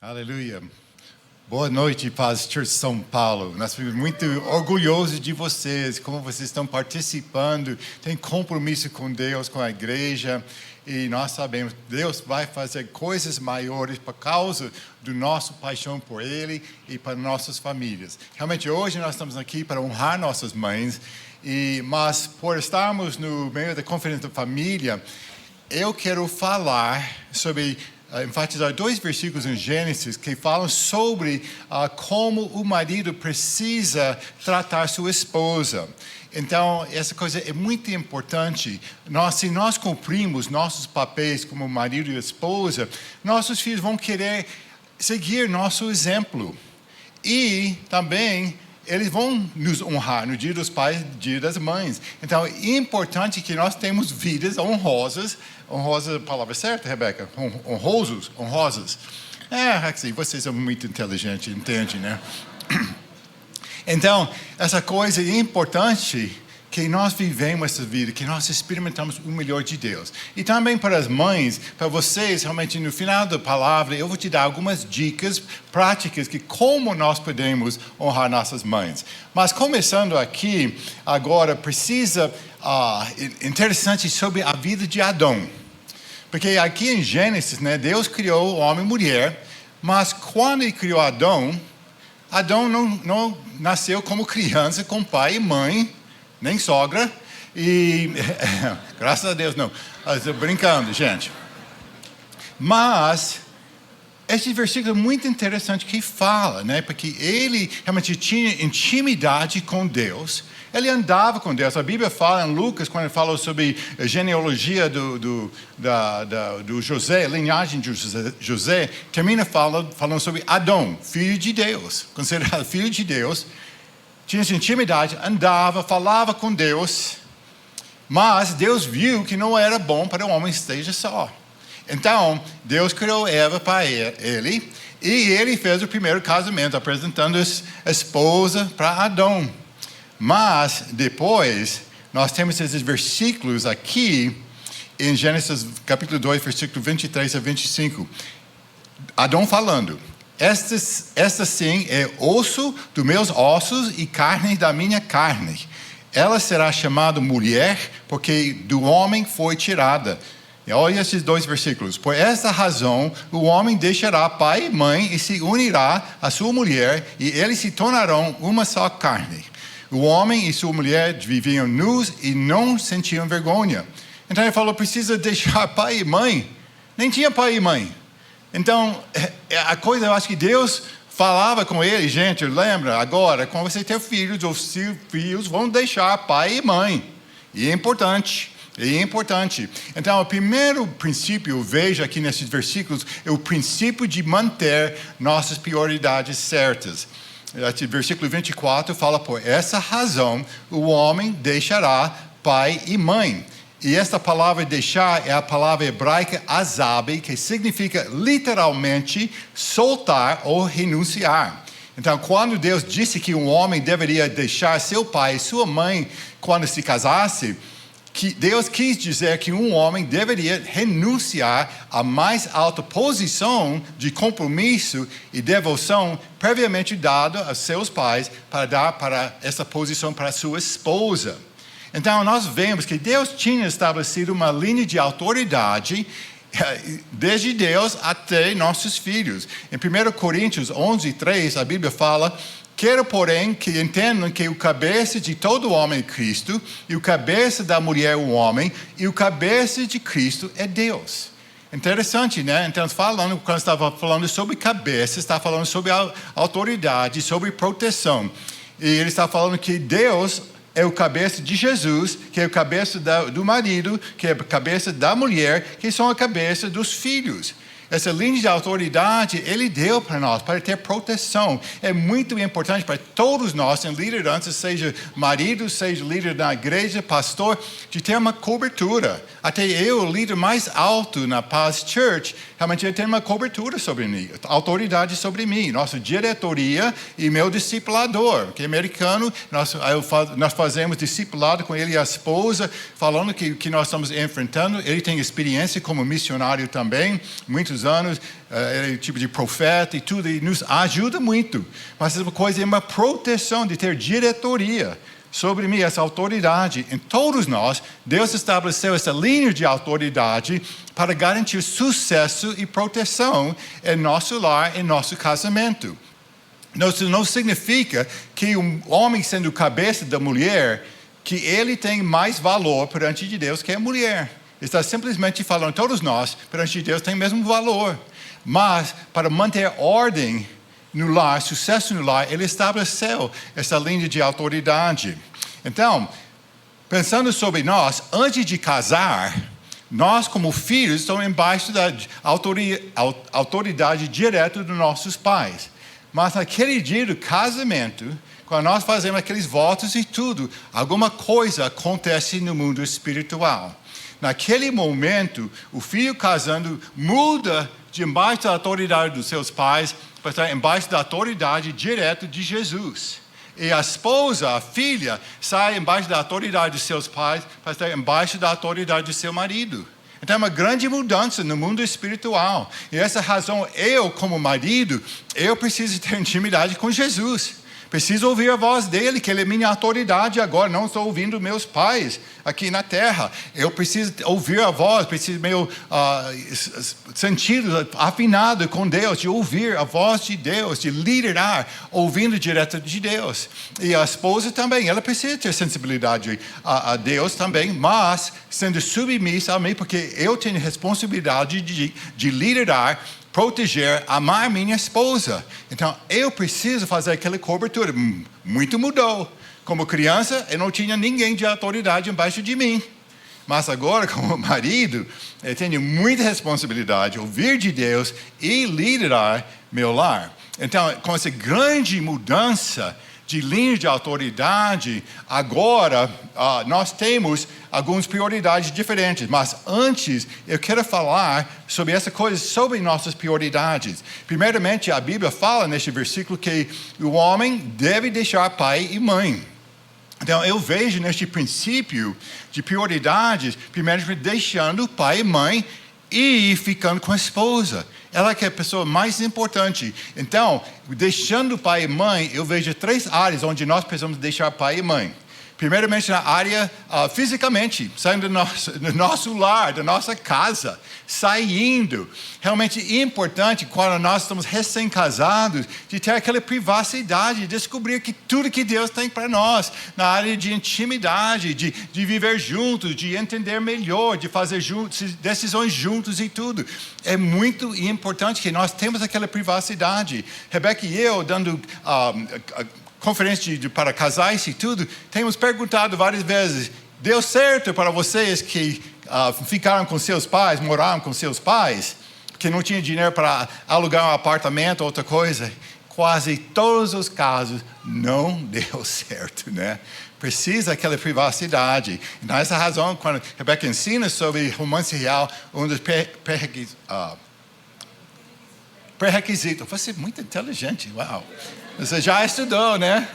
Aleluia. Boa noite, Paz Church São Paulo. Nós estamos muito orgulhosos de vocês, como vocês estão participando, têm compromisso com Deus, com a igreja. E nós sabemos que Deus vai fazer coisas maiores por causa do nosso paixão por Ele e para nossas famílias. Realmente, hoje nós estamos aqui para honrar nossas mães, mas por estarmos no meio da conferência da família, eu quero falar sobre... enfatizar dois versículos em Gênesis que falam sobre como o marido precisa tratar sua esposa. Então, essa coisa é muito importante. Se nós cumprimos nossos papéis como marido e esposa, nossos filhos vão querer seguir nosso exemplo. E também eles vão nos honrar no dia dos pais, no dia das mães. Então, é importante que nós tenhamos vidas honrosas. Honrosa é a palavra certa, Rebeca? Honrosas. Assim, vocês são muito inteligentes, entende, né? Então, essa coisa é importante que nós vivemos essa vida, que nós experimentamos o melhor de Deus. E também para as mães, para vocês, realmente no final da palavra, eu vou te dar algumas dicas práticas de como nós podemos honrar nossas mães. Mas começando aqui, agora precisa, interessante sobre a vida de Adão. Porque aqui em Gênesis, né, Deus criou o homem e mulher, mas quando ele criou Adão não nasceu como criança com pai e mãe, nem sogra, e graças a Deus não, estou brincando, gente. Mas esse versículo é muito interessante que fala, né? Porque ele realmente tinha intimidade com Deus, ele andava com Deus. A Bíblia fala em Lucas, quando ele fala sobre a genealogia do José, a linhagem de José, termina falando sobre Adão, filho de Deus, considerado filho de Deus. Tinha essa intimidade, andava, falava com Deus, mas Deus viu que não era bom para o homem esteja só. Então, Deus criou Eva para ele, e ele fez o primeiro casamento, apresentando a esposa para Adão. Mas, depois, nós temos esses versículos aqui, em Gênesis capítulo 2, versículo 23 a 25. Adão falando: Esta sim é osso dos meus ossos e carne da minha carne. Ela será chamada mulher, porque do homem foi tirada. E olha esses dois versículos. Por esta razão, o homem deixará pai e mãe e se unirá à sua mulher, e eles se tornarão uma só carne. O homem e sua mulher viviam nus e não sentiam vergonha. Então ele falou, precisa deixar pai e mãe. Nem tinha pai e mãe. Então, a coisa, eu acho que Deus falava com ele, gente, lembra, agora, quando você ter filhos, os filhos vão deixar pai e mãe. E é importante. Então, o primeiro princípio, eu vejo aqui nesses versículos, é o princípio de manter nossas prioridades certas. Versículo 24 fala, por essa razão, o homem deixará pai e mãe. E esta palavra deixar é a palavra hebraica azab, que significa literalmente soltar ou renunciar. Então, quando Deus disse que um homem deveria deixar seu pai e sua mãe quando se casasse, que Deus quis dizer que um homem deveria renunciar à mais alta posição de compromisso e devoção previamente dado a seus pais para dar para essa posição para sua esposa. Então, nós vemos que Deus tinha estabelecido uma linha de autoridade desde Deus até nossos filhos. Em 1 Coríntios 11:3, a Bíblia fala: quero, porém, que entendam que o cabeça de todo homem é Cristo, e o cabeça da mulher é o homem, e o cabeça de Cristo é Deus. Interessante, né? Então, quando estava falando sobre cabeça, está falando sobre a autoridade, sobre proteção. E ele está falando que Deus é o cabeça de Jesus, que é o cabeça do marido, que é a cabeça da mulher, que são a cabeça dos filhos. Essa linha de autoridade, Ele deu para nós, para ter proteção. É muito importante para todos nós, em liderança, seja marido, seja líder da igreja, pastor, de ter uma cobertura. Até eu, o líder mais alto na Paz Church, realmente eu tenho uma cobertura sobre mim, autoridade sobre mim. Nossa diretoria e meu discipulador, que é americano, nós fazemos discipulado com ele e a esposa, falando que nós estamos enfrentando. Ele tem experiência como missionário também, muitos muitos anos, ele é tipo de profeta e tudo, e nos ajuda muito. Mas essa coisa é uma proteção de ter diretoria sobre mim, essa autoridade. Em todos nós, Deus estabeleceu essa linha de autoridade para garantir sucesso e proteção em nosso lar, em nosso casamento. Isso não significa que um homem sendo cabeça da mulher, que ele tem mais valor perante de Deus que a mulher. Está simplesmente falando, todos nós, perante de Deus, tem o mesmo valor. Mas, para manter ordem no lar, sucesso no lar, ele estabeleceu essa linha de autoridade. Então, pensando sobre nós, antes de casar, nós como filhos estamos embaixo da autoridade direta dos nossos pais. Mas naquele dia do casamento, quando nós fazemos aqueles votos e tudo, alguma coisa acontece no mundo espiritual. Naquele momento, o filho casando muda de embaixo da autoridade dos seus pais para estar embaixo da autoridade direta de Jesus. E a esposa, a filha, sai embaixo da autoridade de seus pais para estar embaixo da autoridade do seu marido. Então é uma grande mudança no mundo espiritual. E essa razão, eu como marido, eu preciso ter intimidade com Jesus. Preciso ouvir a voz dele, que ele é minha autoridade agora. Não estou ouvindo meus pais aqui na terra. Eu preciso ouvir a voz, preciso meu sentido afinado com Deus, de ouvir a voz de Deus, de liderar, ouvindo direto de Deus. E a esposa também, ela precisa ter sensibilidade a Deus também, mas sendo submissa a mim, porque eu tenho responsabilidade de liderar, proteger, amar minha esposa. Então, eu preciso fazer aquela cobertura. Muito mudou. Como criança, eu não tinha ninguém de autoridade embaixo de mim. Mas agora, como marido, eu tenho muita responsabilidade, ouvir de Deus e liderar meu lar. Então, com essa grande mudança de linha de autoridade, agora nós temos algumas prioridades diferentes. Mas antes, eu quero falar sobre essa coisa, sobre nossas prioridades. Primeiramente, a Bíblia fala neste versículo que o homem deve deixar pai e mãe. Então, eu vejo neste princípio de prioridades, primeiramente deixando pai e mãe e ficando com a esposa. Ela que é a pessoa mais importante. Então, deixando pai e mãe, eu vejo 3 áreas onde nós precisamos deixar pai e mãe. Primeiramente, na área fisicamente, saindo do nosso lar, da nossa casa, saindo. Realmente importante, quando nós estamos recém-casados, de ter aquela privacidade, de descobrir que tudo que Deus tem para nós, na área de intimidade, de viver juntos, de entender melhor, de fazer decisões juntos e tudo. É muito importante que nós temos aquela privacidade. Rebeca e eu, dando conferência para casais e tudo, temos perguntado várias vezes, deu certo para vocês que ficaram com seus pais, moraram com seus pais, que não tinham dinheiro para alugar um apartamento ou outra coisa? Quase todos os casos não deu certo, né? Precisa aquela privacidade. Então, essa razão, quando a Rebeca ensina sobre romance real, um dos pré-requisitos. Você é muito inteligente, uau. Você já estudou, né?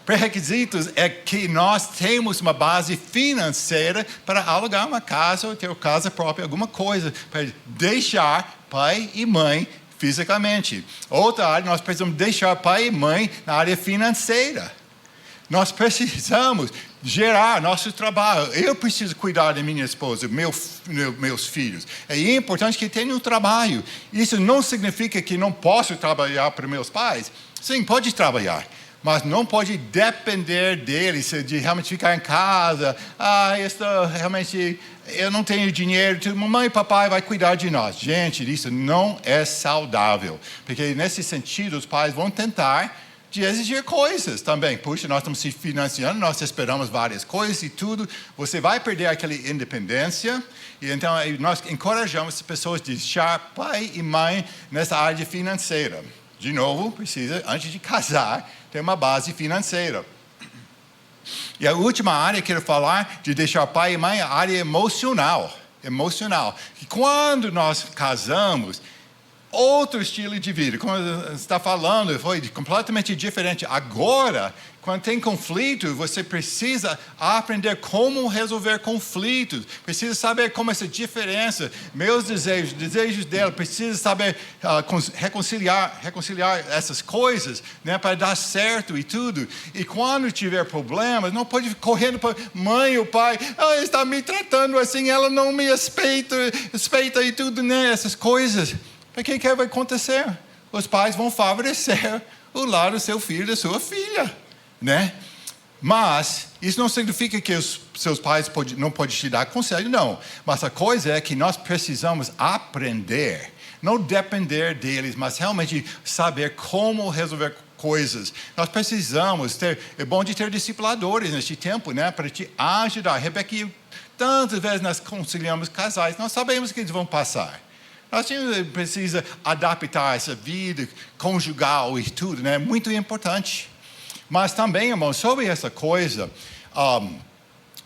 Pré-requisitos é que nós temos uma base financeira para alugar uma casa ou ter uma casa própria, alguma coisa, para deixar pai e mãe fisicamente. Outra área, nós precisamos deixar pai e mãe na área financeira. Nós precisamos gerar nosso trabalho. Eu preciso cuidar da minha esposa, meus filhos. É importante que tenha um trabalho. Isso não significa que não posso trabalhar para meus pais. Sim, pode trabalhar. Mas não pode depender deles, de realmente ficar em casa. Eu não tenho dinheiro, mamãe e papai vai cuidar de nós. Gente, isso não é saudável. Porque nesse sentido, os pais vão tentar de exigir coisas também. Puxa, nós estamos se financiando, nós esperamos várias coisas e tudo. Você vai perder aquela independência. E então, nós encorajamos as pessoas a deixar pai e mãe nessa área financeira. De novo, precisa, antes de casar, ter uma base financeira. E a última área que eu quero falar de deixar pai e mãe é a área emocional. E quando nós casamos, outro estilo de vida. Como você está falando, foi completamente diferente. Agora, quando tem conflito, você precisa aprender como resolver conflitos. Precisa saber como essa diferença, meus desejos dela, precisa saber reconciliar essas coisas, né, para dar certo e tudo. E quando tiver problemas, não pode ir correndo para mãe ou pai, está me tratando assim, ela não me respeita e tudo, né, essas coisas. O que vai acontecer? Os pais vão favorecer o lado do seu filho, da sua filha, né? Mas isso não significa que os seus pais não podem te dar conselho, não. Mas a coisa é que nós precisamos aprender, não depender deles, mas realmente saber como resolver coisas. Nós precisamos é bom de ter discipuladores neste tempo, né? Para te ajudar. Rebeca, tantas vezes nós conciliamos casais, nós sabemos que eles vão passar. Nós precisamos adaptar essa vida conjugal e tudo, né? Muito importante. Mas também, irmão, sobre essa coisa,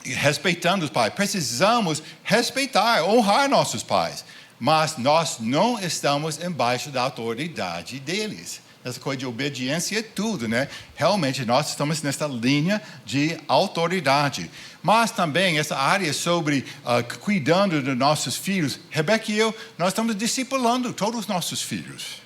respeitando os pais, precisamos respeitar, honrar nossos pais. Mas nós não estamos embaixo da autoridade deles. Essa coisa de obediência é tudo, né? Realmente nós estamos nessa linha de autoridade. Mas também essa área sobre cuidando dos nossos filhos. Rebeca e eu, nós estamos discipulando todos os nossos filhos.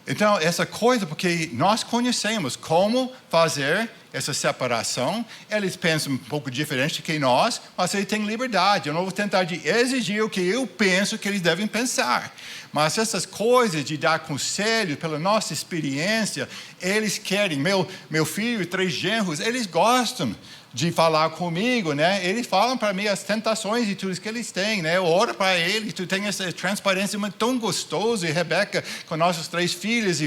Então, essa coisa, porque nós conhecemos como fazer essa separação. Eles pensam um pouco diferente que nós, mas eles têm liberdade. Eu não vou tentar de exigir o que eu penso que eles devem pensar. Mas essas coisas de dar conselho, pela nossa experiência, eles querem. Meu filho e 3 genros, eles gostam de falar comigo, né? Eles falam para mim as tentações e tudo que eles têm, né? Eu oro para eles, tu tem essa transparência tão gostosa, e Rebeca, com nossos 3 filhos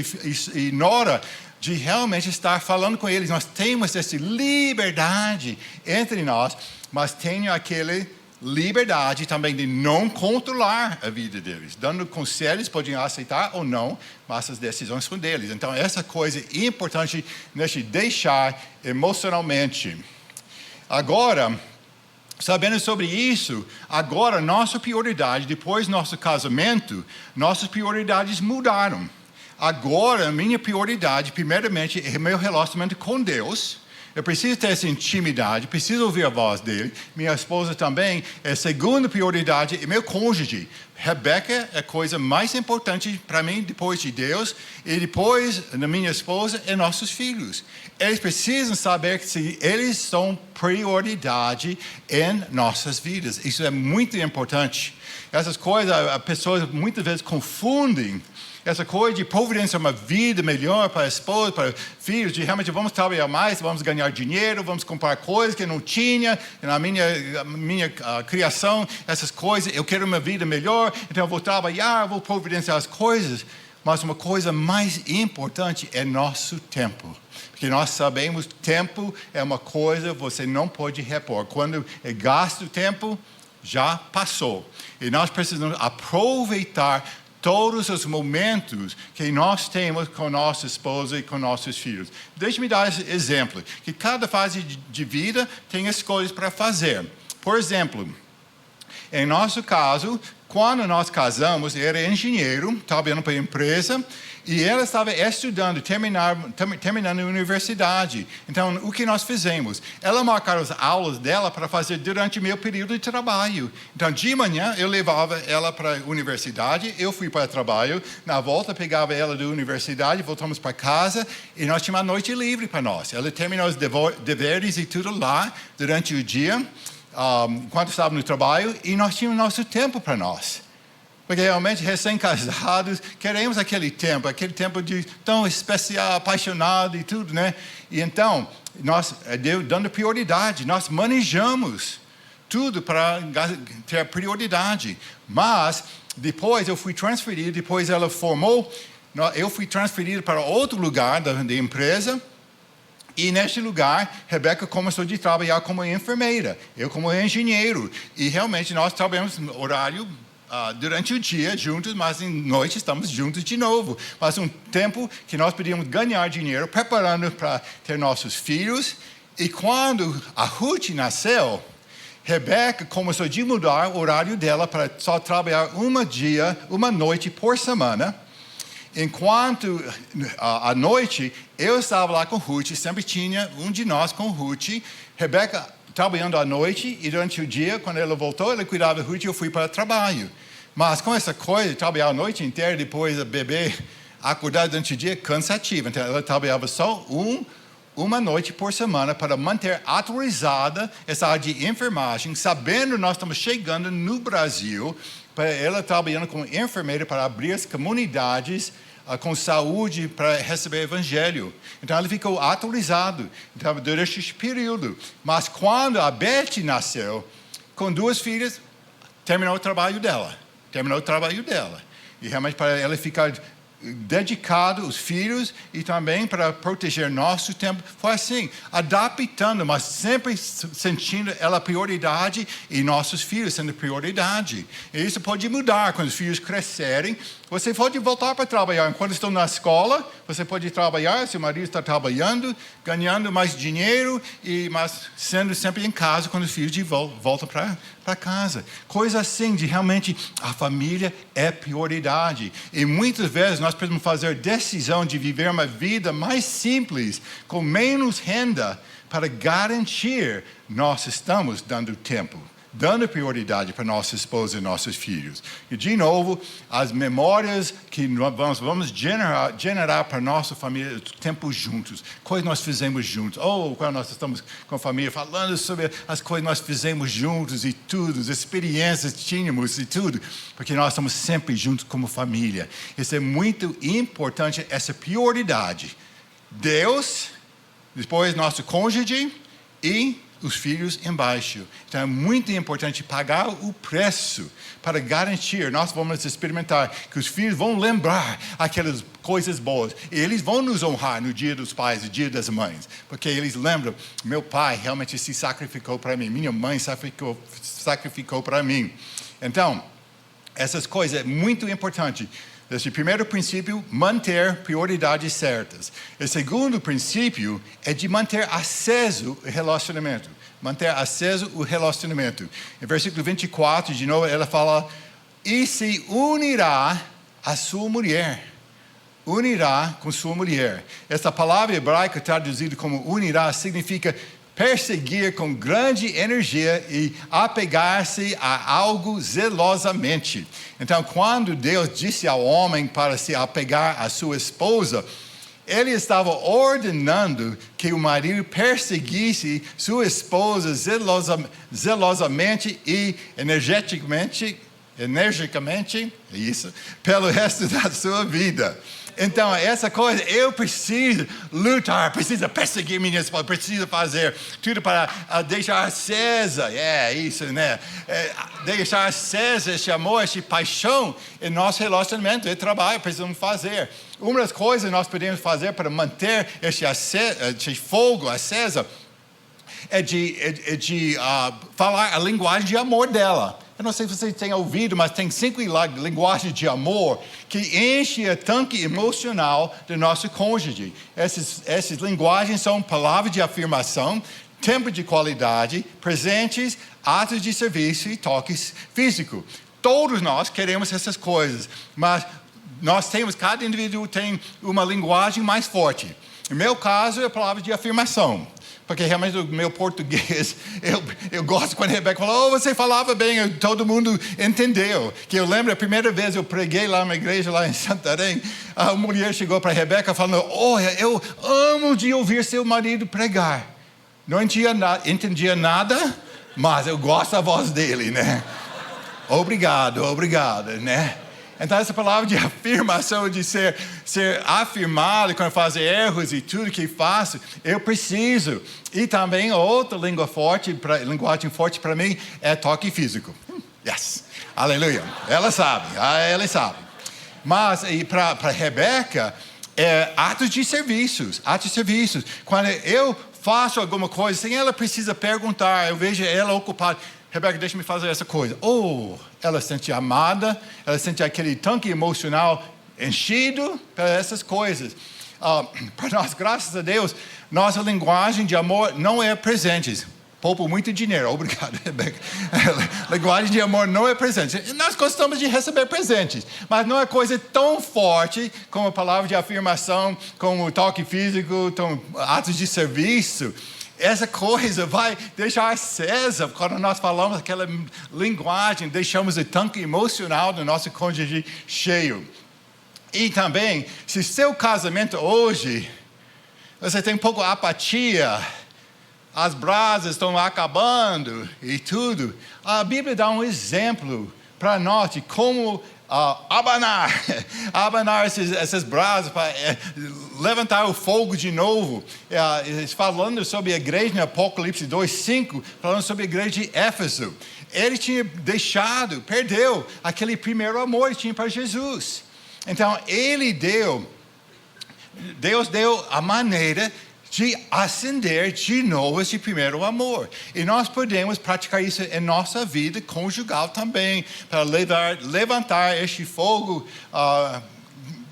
e Nora, de realmente estar falando com eles. Nós temos essa liberdade entre nós, mas tenho aquela liberdade também de não controlar a vida deles. Dando conselhos, podem aceitar ou não, mas as decisões são deles. Então, essa coisa é importante, de deixar emocionalmente. Agora, sabendo sobre isso, agora nossa prioridade, depois do nosso casamento, nossas prioridades mudaram. Agora, a minha prioridade, primeiramente, é meu relacionamento com Deus. Eu preciso ter essa intimidade, preciso ouvir a voz dele. Minha esposa também, a segunda prioridade é meu cônjuge. Rebeca é a coisa mais importante para mim, depois de Deus. E depois, da minha esposa, é nossos filhos. Eles precisam saber que eles são prioridade em nossas vidas. Isso é muito importante. Essas coisas, as pessoas muitas vezes confundem. Essa coisa de providenciar uma vida melhor para a esposa, para filhos, de realmente vamos trabalhar mais, vamos ganhar dinheiro, vamos comprar coisas que eu não tinha na minha criação, essas coisas, eu quero uma vida melhor, então eu vou trabalhar, vou providenciar as coisas. Mas uma coisa mais importante é nosso tempo. Porque nós sabemos que tempo é uma coisa que você não pode repor. Quando é gasto tempo, já passou. E nós precisamos aproveitar todos os momentos que nós temos com nossa esposa e com nossos filhos. Deixe-me dar esse exemplo, que cada fase de vida tem as coisas para fazer. Por exemplo, em nosso caso, quando nós casamos, eu era engenheiro, trabalhando para a empresa, e ela estava estudando, terminando a universidade. Então, o que nós fizemos? Ela marcava as aulas dela para fazer durante o meu período de trabalho. Então, de manhã, eu levava ela para a universidade, eu fui para o trabalho, na volta, pegava ela da universidade, voltamos para casa, e nós tínhamos a noite livre para nós. Ela terminou os deveres e tudo lá, durante o dia, enquanto estava no trabalho, e nós tínhamos nosso tempo para nós. Porque realmente, recém-casados, queremos aquele tempo de tão especial, apaixonado e tudo, né? E então, nós, dando prioridade, nós manejamos tudo para ter prioridade. Mas, depois eu fui transferido, depois ela formou, eu fui transferido para outro lugar da empresa. E neste lugar, Rebeca começou a trabalhar como enfermeira, eu como engenheiro. E realmente nós trabalhamos no horário durante o dia juntos, mas em noite estamos juntos de novo. Mas um tempo que nós podíamos ganhar dinheiro, preparando para ter nossos filhos. E quando a Ruth nasceu, Rebeca começou a mudar o horário dela para só trabalhar uma noite por semana. Enquanto à noite, eu estava lá com Ruth, sempre tinha um de nós com Ruth. Rebeca trabalhando à noite e durante o dia, quando ela voltou, ela cuidava de Ruth e eu fui para o trabalho. Mas com essa coisa de trabalhar a noite inteira, depois a bebê acordar durante o dia, cansativo. Então ela trabalhava só uma noite por semana para manter atualizada essa área de enfermagem, sabendo que nós estamos chegando no Brasil, para ela trabalhando como enfermeira para abrir as comunidades com saúde para receber o evangelho. Então ela ficou atualizada durante esse período. Mas quando a Beth nasceu, com 2 filhas, terminou o trabalho dela. E realmente para ela ficar dedicado aos filhos e também para proteger nosso tempo. Foi assim, adaptando, mas sempre sentindo ela prioridade e nossos filhos sendo prioridade. E isso pode mudar quando os filhos crescerem. Você pode voltar para trabalhar. Enquanto estão na escola, você pode trabalhar, seu marido está trabalhando, ganhando mais dinheiro, mas sendo sempre em casa quando os filhos voltam para casa. Coisa assim de realmente a família é prioridade. E muitas vezes nós precisamos fazer a decisão de viver uma vida mais simples, com menos renda, para garantir nós estamos dando tempo, dando prioridade para nossa esposa e nossos filhos. E de novo, as memórias que nós vamos generar para nossa família, tempo juntos, coisas que nós fizemos juntos. Quando nós estamos com a família, falando sobre as coisas que nós fizemos juntos e tudo, as experiências que tínhamos e tudo, porque nós estamos sempre juntos como família. Isso é muito importante, essa prioridade. Deus, depois nosso cônjuge e os filhos embaixo. Então é muito importante pagar o preço para garantir, nós vamos experimentar que os filhos vão lembrar aquelas coisas boas. E eles vão nos honrar no dia dos pais, no dia das mães. Porque eles lembram, meu pai realmente se sacrificou para mim, minha mãe sacrificou para mim. Então, essas coisas é muito importante. Esse primeiro princípio, manter prioridades certas. O segundo princípio é de manter aceso o relacionamento. Manter aceso o relacionamento. Em versículo 24, de novo, ela fala, e se unirá a sua mulher. Unirá com sua mulher. Essa palavra hebraica traduzida como unirá significa perseguir com grande energia e apegar-se a algo zelosamente. Então, quando Deus disse ao homem para se apegar à sua esposa, ele estava ordenando que o marido perseguisse sua esposa zelosamente e energicamente, isso, pelo resto da sua vida. Então, essa coisa, eu preciso lutar, preciso perseguir minha esposa, preciso fazer tudo para deixar acesa, isso, né? Deixar acesa esse amor, essa paixão em nosso relacionamento, esse trabalho, precisamos fazer. Uma das coisas que nós podemos fazer para manter esse fogo acesa é de falar a linguagem de amor dela. Eu não sei se você tem ouvido, mas tem 5 linguagens de amor que enchem o tanque emocional do nosso cônjuge. Essas linguagens são palavras de afirmação, tempo de qualidade, presentes, atos de serviço e toques físicos. Todos nós queremos essas coisas, mas cada indivíduo tem uma linguagem mais forte. No meu caso, é a palavra de afirmação. Porque realmente o meu português, eu gosto quando a Rebeca fala, você falava bem, todo mundo entendeu. Que eu lembro, a primeira vez eu preguei lá na igreja, lá em Santarém, a mulher chegou para a Rebeca falando, olha, eu amo de ouvir seu marido pregar. Não entendia nada, mas eu gosto da voz dele, né? Obrigado, né? Então, essa palavra de afirmação, de ser afirmado, quando fazer erros e tudo que faço, eu preciso. E também outra linguagem forte para mim é toque físico. Yes, aleluia. Ela sabe. Mas para Rebeca, atos de serviços. Quando eu faço alguma coisa, sem ela precisa perguntar, eu vejo ela ocupada. Rebeca, deixa-me fazer essa coisa. Ela se sente amada, ela sente aquele tanque emocional enchido para essas coisas. Para nós, graças a Deus, nossa linguagem de amor não é presentes. poupo muito dinheiro. Obrigado, Rebeca. Linguagem de amor não é presente. Nós gostamos de receber presentes, mas não é coisa tão forte como a palavra de afirmação, como o toque físico, como atos de serviço. Essa coisa vai deixar acesa quando nós falamos aquela linguagem, deixamos o tanque emocional do nosso cônjuge cheio. E também, se seu casamento hoje, você tem um pouco de apatia, as brasas estão acabando e tudo, a Bíblia dá um exemplo para nós de como abanar essas brasas para levantar o fogo de novo. Falando sobre a igreja em Apocalipse 2:5, falando sobre a igreja de Éfeso. Ele tinha perdeu aquele primeiro amor que tinha para Jesus. Então Deus deu a maneira de acender de novo esse primeiro amor. E nós podemos praticar isso em nossa vida conjugal também, para levantar este fogo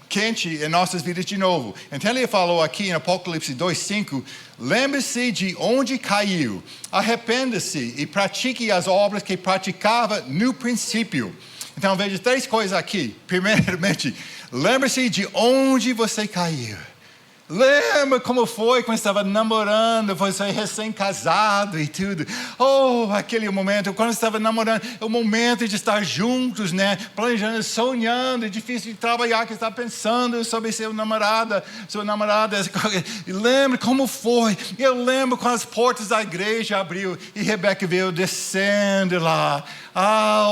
quente em nossas vidas de novo. Então ele falou aqui em Apocalipse 2:5, lembre-se de onde caiu, arrependa-se e pratique as obras que praticava no princípio. Então veja 3 coisas aqui. Primeiramente, lembre-se de onde você caiu. Lembra como foi quando estava namorando, você recém-casado e tudo. Aquele momento, quando estava namorando, o momento de estar juntos, né? Planejando, sonhando, difícil de trabalhar, que está pensando sobre sua namorada. E lembra como foi. Eu lembro quando as portas da igreja abriu e Rebeca veio descendo lá.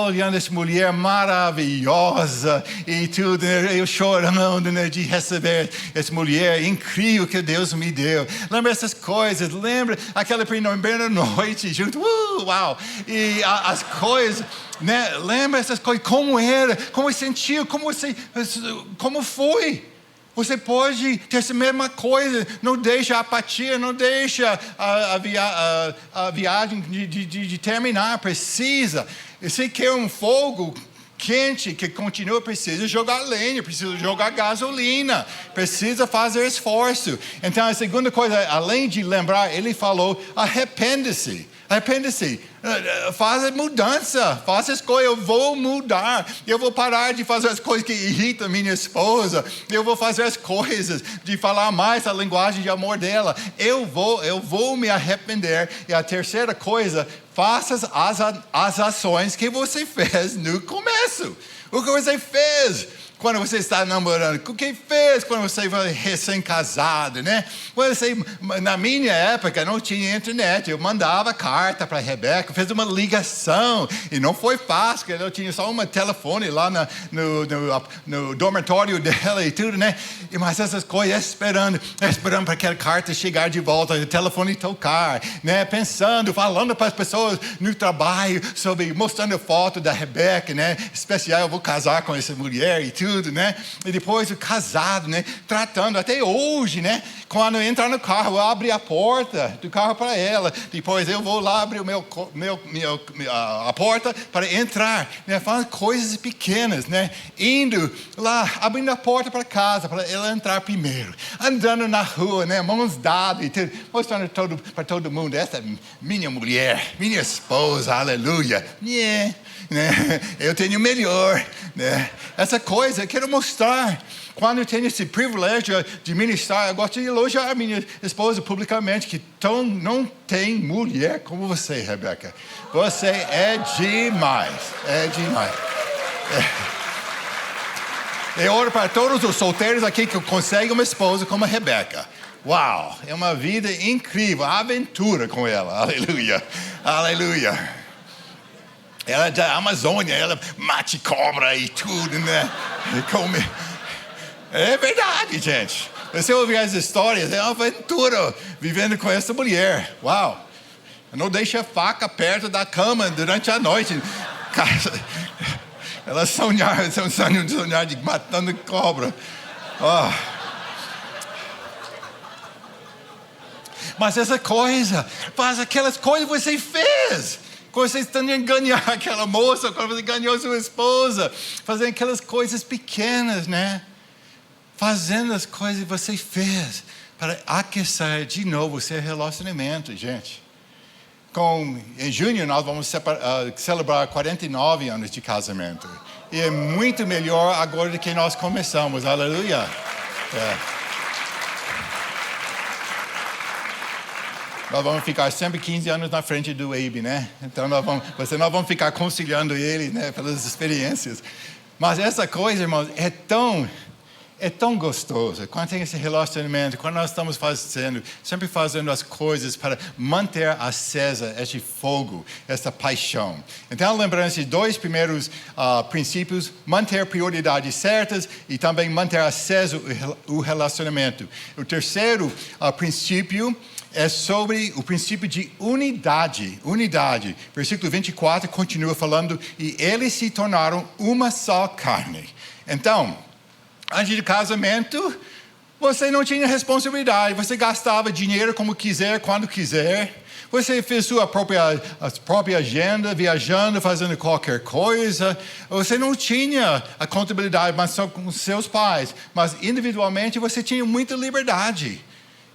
Olhando essa mulher maravilhosa e tudo, eu chorando, né, de receber essa mulher incrível que Deus me deu. Lembra essas coisas, lembra aquela primeira noite junto, uau! E as coisas, né, lembra essas coisas, como era, como sentiu, como foi. Você pode ter essa mesma coisa, não deixa a apatia, não deixa a viagem de terminar, precisa. Você quer um fogo quente que continua, precisa jogar lenha, precisa jogar gasolina, precisa fazer esforço. Então a segunda coisa, além de lembrar, ele falou, arrependa-se. Faça mudança, faça as coisas, eu vou mudar, eu vou parar de fazer as coisas que irritam minha esposa, eu vou fazer as coisas de falar mais a linguagem de amor dela, eu vou me arrepender. E a terceira coisa, faça as ações que você fez no começo. O que você fez quando você está namorando? O que fez quando você foi recém-casado, né? Na minha época não tinha internet, eu mandava carta para a Rebeca, fez uma ligação, e não foi fácil, porque eu tinha só um telefone lá no dormitório dela e tudo, né? Mas essas coisas, esperando para aquela carta chegar de volta, o telefone tocar, né? Pensando, falando para as pessoas no trabalho, mostrando foto da Rebeca, né? Especial, eu vou casar com essa mulher e tudo. Né? E depois o casado, né? Tratando até hoje, né? Quando entrar no carro, eu abro a porta do carro para ela. Depois eu vou lá abrir a porta para entrar, né? Falando coisas pequenas, né? Indo lá, abrindo a porta para casa para ela entrar primeiro, andando na rua, né? Mãos dadas e tudo, mostrando para todo mundo, essa é minha mulher, minha esposa, aleluia. Yeah. Né? Eu tenho melhor, né? Essa coisa eu quero mostrar. Quando eu tenho esse privilégio de ministrar, eu gosto de elogiar a minha esposa publicamente, que não tem mulher como você, Rebeca. Você é demais, Eu oro para todos os solteiros aqui que conseguem uma esposa como a Rebeca. Uau, é uma vida incrível, aventura com ela, aleluia, aleluia. Ela é da Amazônia, ela mate cobra e tudo, né? É verdade, gente. Você ouvir as histórias, é uma aventura vivendo com essa mulher. Uau! Não deixa a faca perto da cama durante a noite. Ela sonhar de matando cobra. Oh. Mas essa coisa, faz aquelas coisas que você fez. Quando você está ganhando aquela moça, quando você ganhou sua esposa, fazendo aquelas coisas pequenas, né? Fazendo as coisas que você fez para aquecer de novo o seu relacionamento, gente. Em junho nós vamos celebrar 49 anos de casamento. E é muito melhor agora do que nós começamos. Aleluia. Nós vamos ficar sempre 15 anos na frente do Abe, né? Então nós vamos ficar conciliando ele, né, pelas experiências. Mas essa coisa, irmãos, é tão gostoso. Quando tem esse relacionamento, quando nós estamos sempre fazendo as coisas para manter acesa este fogo, essa paixão. Então, lembrando esses dois primeiros princípios, manter prioridades certas e também manter aceso o relacionamento. O terceiro princípio é sobre o princípio de unidade. Unidade. Versículo 24 continua falando, e eles se tornaram uma só carne. Então, antes do casamento, você não tinha responsabilidade. Você gastava dinheiro como quiser, quando quiser. Você fez sua própria agenda, viajando, fazendo qualquer coisa. Você não tinha a contabilidade, mas só com seus pais. Mas individualmente você tinha muita liberdade.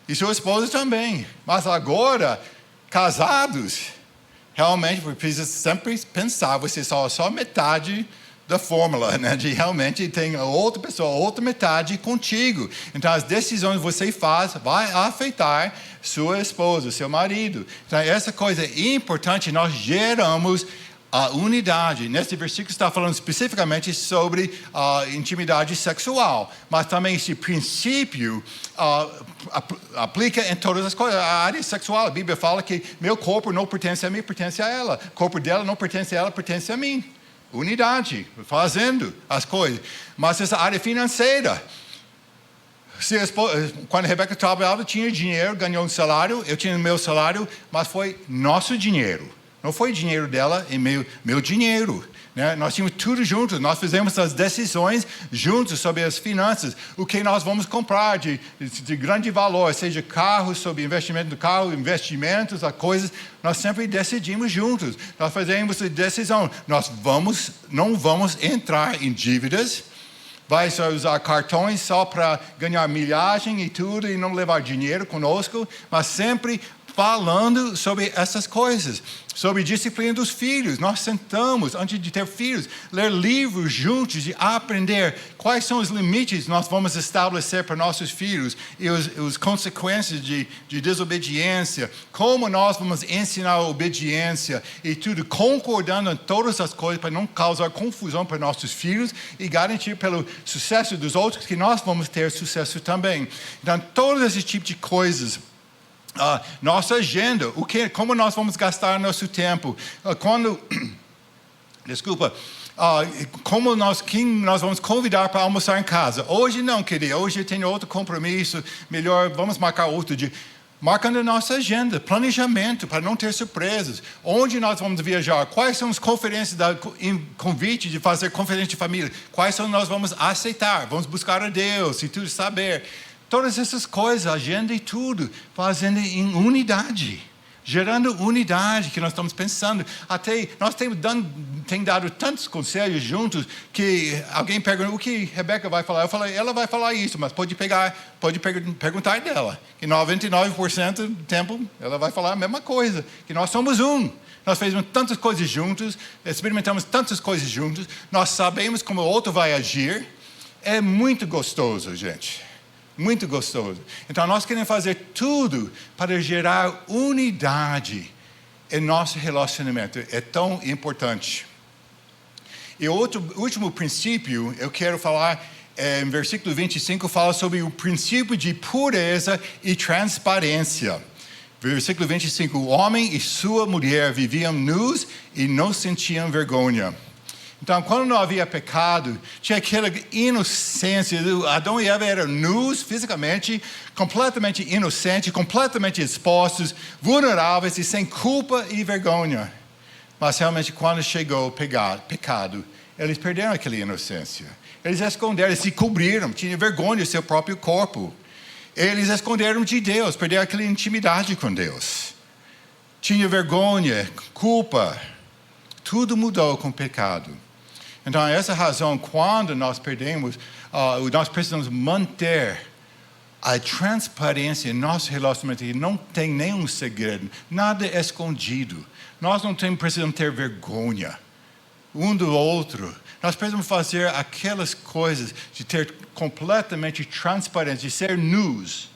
E sua esposa também. Mas agora, casados, realmente precisa sempre pensar, você só metade da fórmula, né? De realmente tem outra pessoa, outra metade contigo. Então, as decisões que você faz vai afetar sua esposa, seu marido. Então, essa coisa é importante, nós geramos a unidade. Nesse versículo está falando especificamente sobre intimidade sexual, mas também esse princípio aplica em todas as coisas. A área sexual, a Bíblia fala que meu corpo não pertence a mim, pertence a ela. O corpo dela não pertence a ela, pertence a mim. Unidade, fazendo as coisas. Mas essa área financeira, quando a Rebeca trabalhava, tinha dinheiro, ganhou um salário, eu tinha o meu salário, mas foi nosso dinheiro. Não foi dinheiro dela, é meu dinheiro. Né? Nós tínhamos tudo juntos, nós fizemos as decisões juntos sobre as finanças. O que nós vamos comprar de grande valor, seja carro, sobre investimento do carro, investimentos, as coisas, nós sempre decidimos juntos. Nós fazemos a decisão, não vamos entrar em dívidas, vai só usar cartões só para ganhar milhagem e tudo, e não levar dinheiro conosco, mas sempre falando sobre essas coisas, sobre disciplina dos filhos. Nós sentamos, antes de ter filhos, ler livros juntos e aprender quais são os limites que nós vamos estabelecer para nossos filhos e as consequências de desobediência, como nós vamos ensinar a obediência e tudo, concordando em todas as coisas para não causar confusão para nossos filhos e garantir pelo sucesso dos outros que nós vamos ter sucesso também. Então, todos esses tipos de coisas, nossa agenda, como nós vamos gastar nosso tempo, quem nós vamos convidar para almoçar em casa. Hoje não, querida, hoje eu tenho outro compromisso, melhor, vamos marcar outro dia. Marcando a nossa agenda, planejamento, para não ter surpresas. Onde nós vamos viajar? Quais são as conferências, convite de fazer conferência de família? Quais são nós vamos aceitar? Vamos buscar a Deus e tudo saber. Todas essas coisas, agenda e tudo, fazendo em unidade, gerando unidade que nós estamos pensando. Até nós temos dado tantos conselhos juntos que alguém pergunta, o que Rebeca vai falar? Eu falei, ela vai falar isso, mas pode perguntar dela. Que 99% do tempo ela vai falar a mesma coisa, que nós somos um. Nós fizemos tantas coisas juntos, experimentamos tantas coisas juntos, nós sabemos como o outro vai agir. É muito gostoso, gente. Muito gostoso. Então, nós queremos fazer tudo para gerar unidade em nosso relacionamento. É tão importante. E o último princípio, eu quero falar, em versículo 25, fala sobre o princípio de pureza e transparência. Versículo 25, o homem e sua mulher viviam nus e não sentiam vergonha. Então, quando não havia pecado, tinha aquela inocência. Adão e Eva eram nus fisicamente, completamente inocentes, completamente expostos, vulneráveis e sem culpa e vergonha. Mas realmente, quando chegou o pecado, eles perderam aquela inocência. Eles esconderam, eles se cobriram, tinham vergonha do seu próprio corpo. Eles esconderam de Deus, perderam aquela intimidade com Deus. Tinha vergonha, culpa. Tudo mudou com o pecado. Então, essa razão, quando nós perdemos, nós precisamos manter a transparência em nosso relacionamento não tem nenhum segredo, nada é escondido. Nós não precisamos ter vergonha um do outro. Nós precisamos fazer aquelas coisas de ter completamente transparência, de ser nus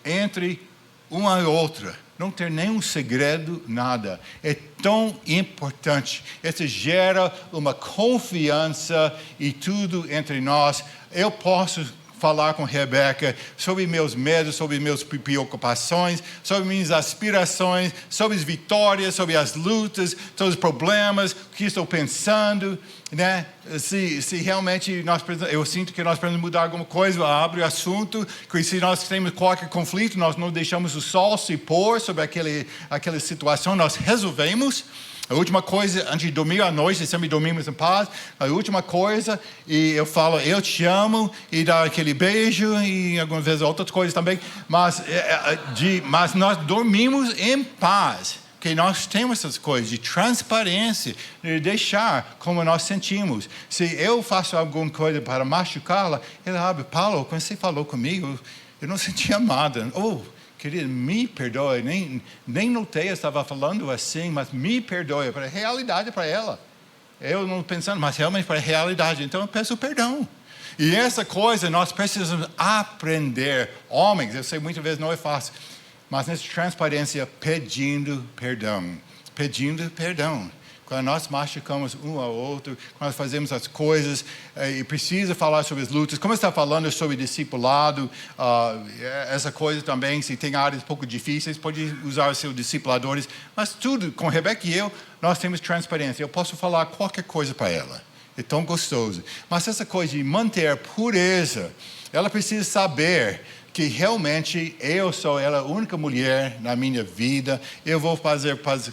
entre uma e outra. Não ter nenhum segredo, nada. É tão importante. Isso gera uma confiança e tudo entre nós. Eu posso falar com Rebeca sobre meus medos, sobre minhas preocupações, sobre minhas aspirações, sobre as vitórias, sobre as lutas, sobre os problemas, o que estou pensando, né? Se realmente eu sinto que nós precisamos mudar alguma coisa, eu abro o assunto, que se nós temos qualquer conflito, nós não deixamos o sol se pôr sobre aquela situação, nós resolvemos. A última coisa, antes de dormir à noite, sempre dormimos em paz. A última coisa, e eu falo, eu te amo, e dá aquele beijo, e algumas vezes outras coisas também. Mas nós dormimos em paz. Porque nós temos essas coisas de transparência, de deixar como nós sentimos. Se eu faço alguma coisa para machucá-la, ele abre, Paulo, quando você falou comigo, eu não senti amada. Querida, me perdoe, nem notei, eu estava falando assim, mas me perdoe, para a realidade para ela. Eu não pensando, mas realmente para a realidade, então eu peço perdão. E essa coisa nós precisamos aprender, homens, eu sei muitas vezes não é fácil, mas nessa transparência pedindo perdão. Quando nós machucamos um ao outro, quando nós fazemos as coisas, e precisa falar sobre as lutas, como está falando sobre discipulado, essa coisa também, se tem áreas um pouco difíceis, pode usar os seus discipuladores, mas tudo, com Rebeca e eu, nós temos transparência, eu posso falar qualquer coisa para ela, é tão gostoso. Mas essa coisa de manter a pureza, ela precisa saber que realmente eu sou ela a única mulher na minha vida, eu vou fazer coisas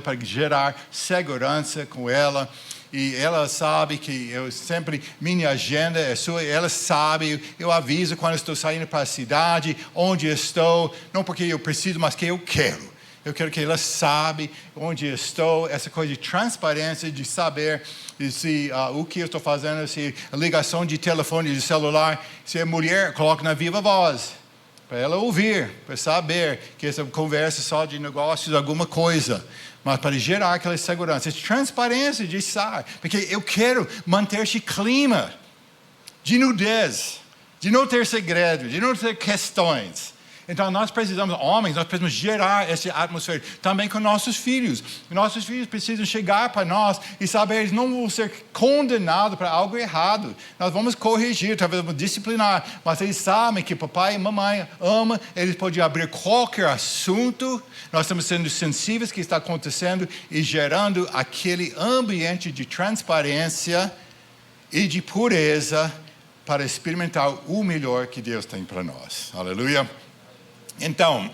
para gerar segurança com ela, e ela sabe que eu sempre, minha agenda é sua, ela sabe, eu aviso quando estou saindo para a cidade, onde estou, não porque eu preciso, mas que eu quero. Eu quero que ela saiba onde estou, essa coisa de transparência, de saber se o que eu estou fazendo, se a ligação de telefone, de celular, se é mulher, coloque na viva voz, para ela ouvir, para saber que essa conversa é só de negócios, alguma coisa, mas para gerar aquela segurança, essa transparência de saber, porque eu quero manter esse clima de nudez, de não ter segredo, de não ter questões. Então nós precisamos, homens, nós precisamos gerar essa atmosfera também com nossos filhos. Nossos filhos precisam chegar para nós e saber, eles não vão ser condenados para algo errado. Nós vamos corrigir, talvez vamos disciplinar, mas eles sabem que papai e mamãe amam, eles podem abrir qualquer assunto. Nós estamos sendo sensíveis ao que está acontecendo e gerando aquele ambiente de transparência e de pureza para experimentar o melhor que Deus tem para nós. Aleluia. Então,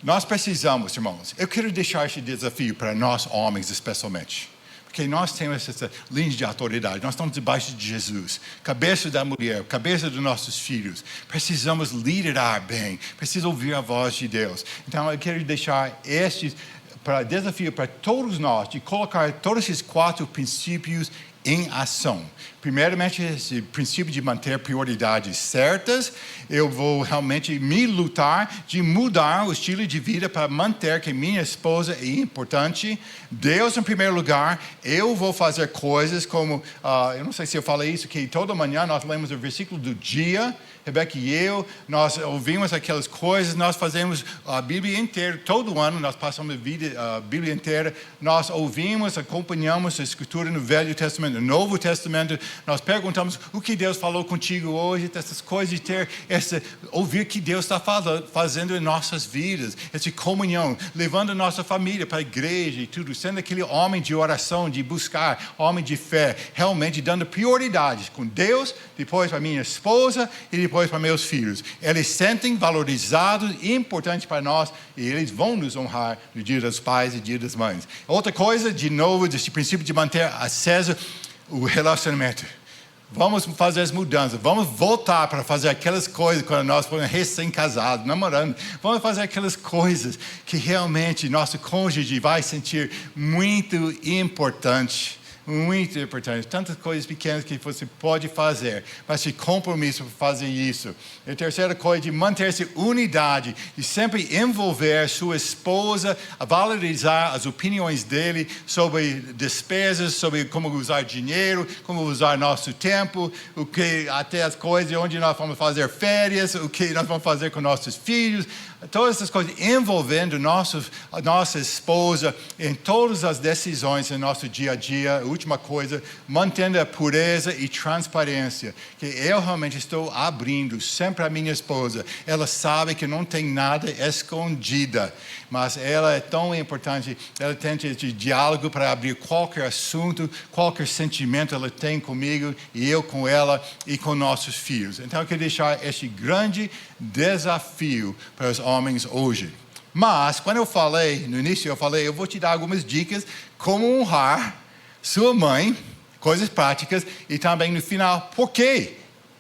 nós precisamos, irmãos, eu quero deixar esse desafio para nós homens especialmente, porque nós temos essa linha de autoridade, nós estamos debaixo de Jesus, cabeça da mulher, cabeça dos nossos filhos, precisamos liderar bem, precisamos ouvir a voz de Deus. Então eu quero deixar esse desafio para todos nós, de colocar todos esses 4 princípios em ação. Primeiramente, esse princípio de manter prioridades certas. Eu vou realmente me lutar de mudar o estilo de vida para manter que minha esposa é importante. Deus em primeiro lugar. Eu vou fazer coisas como, eu não sei se eu falei isso, que toda manhã nós lemos o versículo do dia. Rebeca e eu, nós ouvimos aquelas coisas, nós fazemos a Bíblia inteira, todo ano nós passamos a Bíblia inteira, nós ouvimos, acompanhamos a Escritura no Velho Testamento, no Novo Testamento, nós perguntamos o que Deus falou contigo hoje, essas coisas de ter ouvir o que Deus está fazendo em nossas vidas, essa comunhão, levando a nossa família para a igreja e tudo, sendo aquele homem de oração, de buscar, homem de fé, realmente dando prioridades com Deus, depois para minha esposa e depois para meus filhos. Eles sentem valorizados e importantes para nós e eles vão nos honrar no dia dos pais e dia das mães. Outra coisa, de novo, desse princípio de manter aceso o relacionamento. Vamos fazer as mudanças, vamos voltar para fazer aquelas coisas quando nós fomos recém-casados, namorando. Vamos fazer aquelas coisas que realmente nosso cônjuge vai sentir muito importante. muito importante. Tantas coisas pequenas que você pode fazer, mas se compromisso para fazer isso. E a terceira coisa, de manter-se unidade e sempre envolver sua esposa, a valorizar as opiniões dele sobre despesas, sobre como usar dinheiro, como usar nosso tempo, o que até as coisas onde nós vamos fazer férias, o que nós vamos fazer com nossos filhos, todas essas coisas envolvendo a nossa esposa em todas as decisões no nosso dia a dia. A última coisa, mantendo a pureza e transparência, que eu realmente estou abrindo sempre a minha esposa. Ela sabe que não tem nada escondida, mas ela é tão importante, ela tem esse diálogo para abrir qualquer assunto, qualquer sentimento ela tem comigo e eu com ela e com nossos filhos. Então eu quero deixar este grande desafio para os homens hoje. Mas, quando eu falei, no início eu vou te dar algumas dicas como honrar sua mãe, coisas práticas, e também no final, por que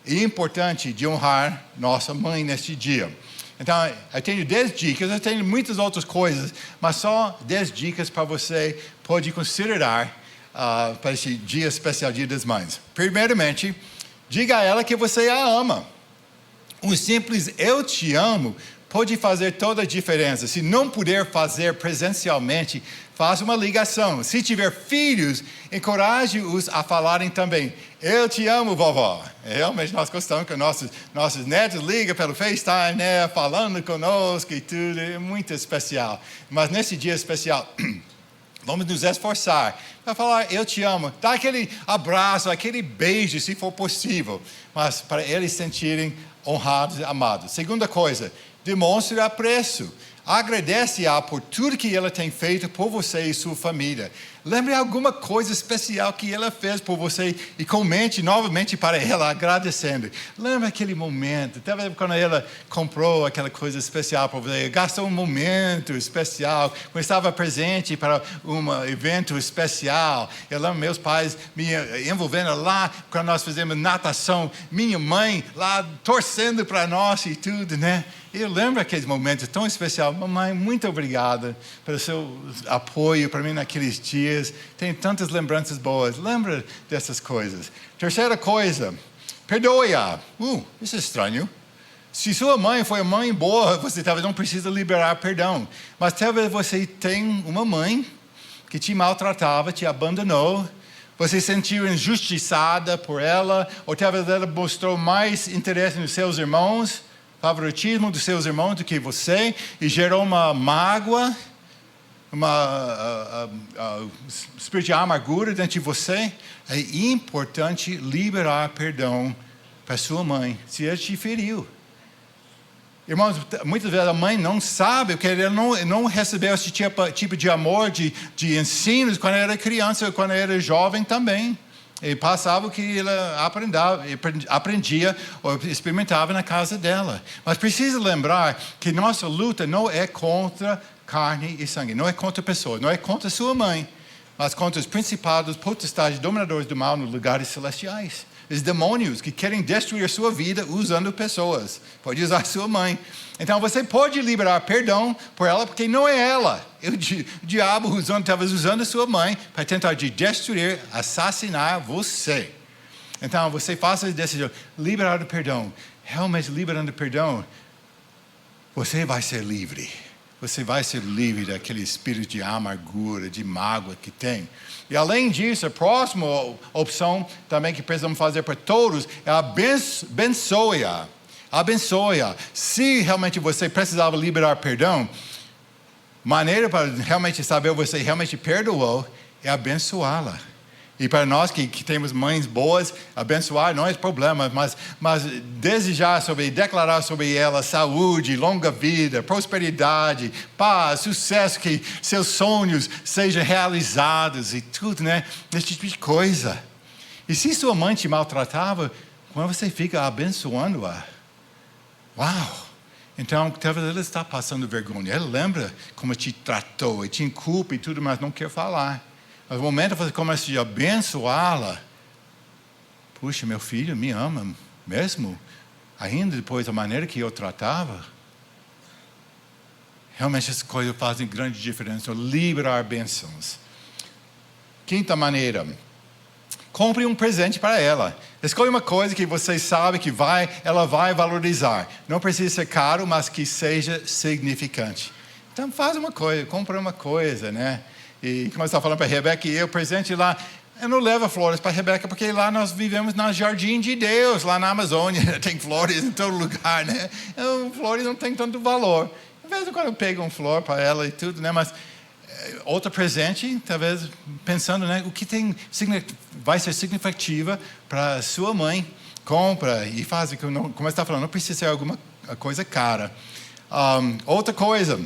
é importante de honrar nossa mãe neste dia. Então, eu tenho 10 dicas, eu tenho muitas outras coisas, mas só 10 dicas para você pode considerar para esse dia especial, Dia das Mães. Primeiramente, diga a ela que você a ama. Um simples eu te amo pode fazer toda a diferença. Se não puder fazer presencialmente, faça uma ligação. Se tiver filhos, encoraje-os a falarem também. Eu te amo, vovó. Realmente nós gostamos que nossos netos ligam pelo FaceTime, né, falando conosco e tudo. É muito especial. Mas nesse dia especial, vamos nos esforçar para falar eu te amo. Dá aquele abraço, aquele beijo, se for possível. Mas para eles sentirem honrados e amados. Segunda coisa, demonstre apreço. Agradece-a por tudo que ela tem feito por você e sua família. Lembre alguma coisa especial que ela fez por você e comente novamente para ela, agradecendo. Lembre aquele momento, talvez quando ela comprou aquela coisa especial para você, gastou um momento especial, quando estava presente para um evento especial. Eu lembro meus pais me envolvendo lá, quando nós fizemos natação, minha mãe lá torcendo para nós e tudo, né? Eu lembro aqueles momentos tão especiais. Mamãe, muito obrigada pelo seu apoio para mim naqueles dias. Tenho tantas lembranças boas. Lembra dessas coisas. Terceira coisa, perdoe-a. Isso é estranho. Se sua mãe foi uma mãe boa, você talvez não precisa liberar perdão. Mas talvez você tenha uma mãe que te maltratava, te abandonou. Você se sentiu injustiçada por ela. Ou talvez ela mostrou mais interesse nos seus irmãos, favoritismo dos seus irmãos do que você, e gerou uma mágoa, uma espírito de amargura dentro de você. É importante liberar perdão para sua mãe, se ela te feriu. Irmãos, muitas vezes a mãe não sabe, porque ela não recebeu esse tipo de amor, de ensinos quando era criança, quando era jovem também. E passava o que ela aprendia ou experimentava na casa dela. Mas precisa lembrar que nossa luta não é contra carne e sangue, não é contra pessoas, não é contra sua mãe, mas contra os principados, potestades, dominadores do mal nos lugares celestiais. Os demônios que querem destruir a sua vida usando pessoas. Pode usar sua mãe. Então você pode liberar perdão por ela, porque não é ela. O diabo talvez usando a sua mãe para tentar destruir, assassinar você. Então você faça a decisão, liberar o perdão. Realmente liberando o perdão, você vai ser livre. Você vai ser livre daquele espírito de amargura, de mágoa que tem. E além disso, a próxima opção também que precisamos fazer para todos é abençoe-a. Abençoe-a. Se realmente você precisava liberar perdão, maneira para realmente saber você realmente perdoou é abençoá-la. E para nós que temos mães boas, abençoar não é problema, mas desejar declarar sobre ela saúde, longa vida, prosperidade, paz, sucesso, que seus sonhos sejam realizados e tudo, né? Esse tipo de coisa. E se sua mãe te maltratava, quando você fica abençoando-a, uau! Então, talvez ela está passando vergonha. Ela lembra como te tratou, e te culpa e tudo, mas não quer falar. Mas no momento que você começa a abençoá-la, puxa, meu filho me ama mesmo, ainda depois da maneira que eu tratava. Realmente essas coisas fazem grande diferença, liberar bênçãos. Quinta maneira, Compre um presente para ela. Escolha uma coisa que você sabe que ela vai valorizar. Não precisa ser caro, mas que seja significante. Então faz uma coisa, compra uma coisa, né? E como eu estava falando para a Rebeca e eu, presente lá, eu não levo flores para a Rebeca, porque lá nós vivemos no Jardim de Deus, lá na Amazônia, tem flores em todo lugar, né? Então, flores não tem tanto valor. Às vezes quando eu pego uma flor para ela e tudo, né? Mas outro presente, talvez pensando, né? O que vai ser significativa para sua mãe, compra e faz, como você está falando, não precisa ser alguma coisa cara. Outra coisa,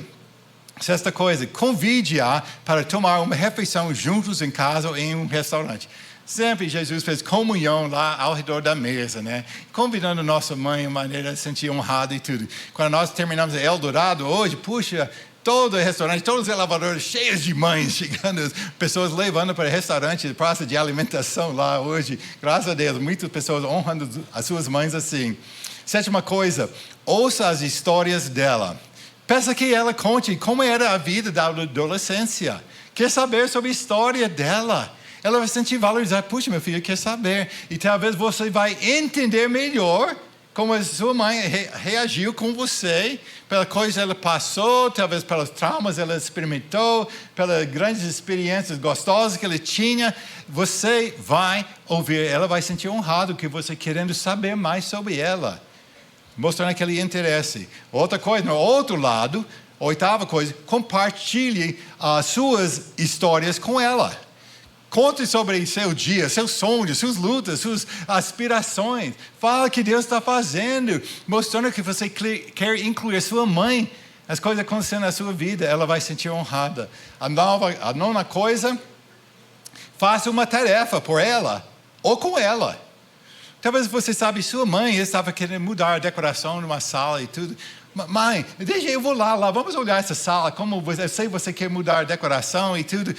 sexta coisa, convide-a para tomar uma refeição juntos em casa ou em um restaurante. Sempre Jesus fez comunhão lá ao redor da mesa, né? Convidando nossa mãe de maneira a se sentir honrada e tudo. Quando nós terminamos Eldorado hoje, puxa, todo restaurante, todos os elevadores cheios de mães chegando, pessoas levando para o restaurante, praça de alimentação lá hoje. Graças a Deus, muitas pessoas honrando as suas mães assim. Sétima coisa, ouça as histórias dela. Peça que ela conte como era a vida da adolescência. Quer saber sobre a história dela. Ela vai sentir valorizar. Puxa, meu filho, quer saber. E talvez você vai entender melhor como a sua mãe reagiu com você, pela coisa que ela passou, talvez pelos traumas que ela experimentou, pelas grandes experiências gostosas que ela tinha. Você vai ouvir, ela vai sentir honrado que você querendo saber mais sobre ela. Mostrando aquele interesse. Outra coisa, no outro lado, oitava coisa, compartilhe as suas histórias com ela. Conte sobre seu dia, seus sonhos, suas lutas, suas aspirações. Fala o que Deus está fazendo, mostrando que você quer incluir sua mãe, as coisas acontecendo na sua vida, ela vai se sentir honrada. A nona coisa, faça uma tarefa por ela ou com ela. Talvez você sabe, sua mãe estava querendo mudar a decoração numa sala e tudo. Mãe, eu vou lá, vamos olhar essa sala, como eu sei que você quer mudar a decoração e tudo.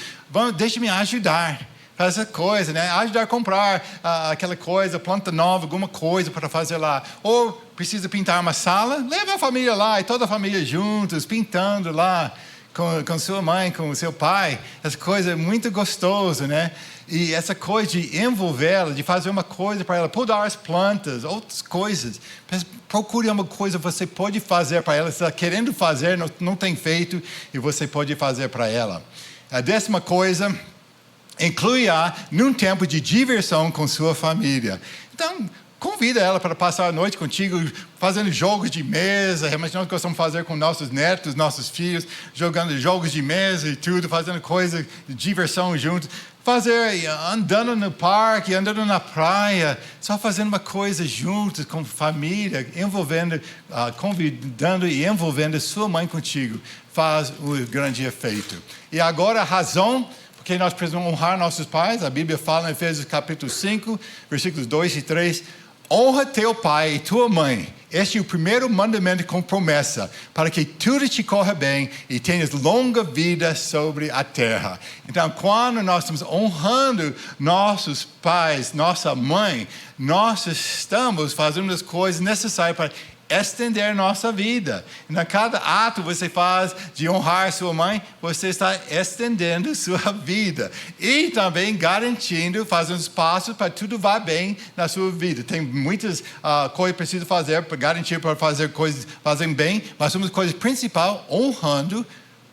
Deixe-me ajudar. Faz essa coisa, né? Ajudar a comprar aquela coisa, planta nova, alguma coisa para fazer lá. Ou precisa pintar uma sala, leva a família lá e toda a família juntos, pintando lá. Com sua mãe, com seu pai, essa coisa é muito gostosa, né? E essa coisa de envolvê-la, de fazer uma coisa para ela, podar as plantas, outras coisas. Procure uma coisa que você pode fazer para ela, está querendo fazer, não tem feito, e você pode fazer para ela. A 10ª coisa, inclui-a num tempo de diversão com sua família. Então, convida ela para passar a noite contigo, fazendo jogos de mesa. Realmente nós gostamos de fazer com nossos netos, nossos filhos, jogando jogos de mesa e tudo, fazendo coisas de diversão juntos. Andando no parque, andando na praia, só fazendo uma coisa juntos, com família, convidando e envolvendo sua mãe contigo. Faz um grande efeito. E agora a razão porque nós precisamos honrar nossos pais. A Bíblia fala em Efésios capítulo 5, versículos 2 e 3. Honra teu pai e tua mãe. Este é o primeiro mandamento com promessa, para que tudo te corra bem e tenhas longa vida sobre a terra. Então, quando nós estamos honrando nossos pais, nossa mãe, nós estamos fazendo as coisas necessárias para estender nossa vida. Em cada ato você faz de honrar sua mãe, você está estendendo sua vida. E também garantindo, fazendo os passos para tudo vá bem na sua vida. Tem muitas coisas que precisa fazer para garantir, para fazer coisas fazem bem, mas uma coisa principal, honrando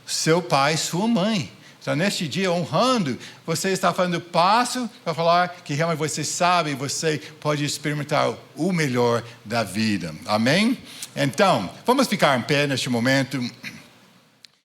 seu pai e sua mãe. Então, neste dia, honrando, você está fazendo passo para falar que realmente você sabe, você pode experimentar o melhor da vida. Amém? Então, vamos ficar em pé neste momento.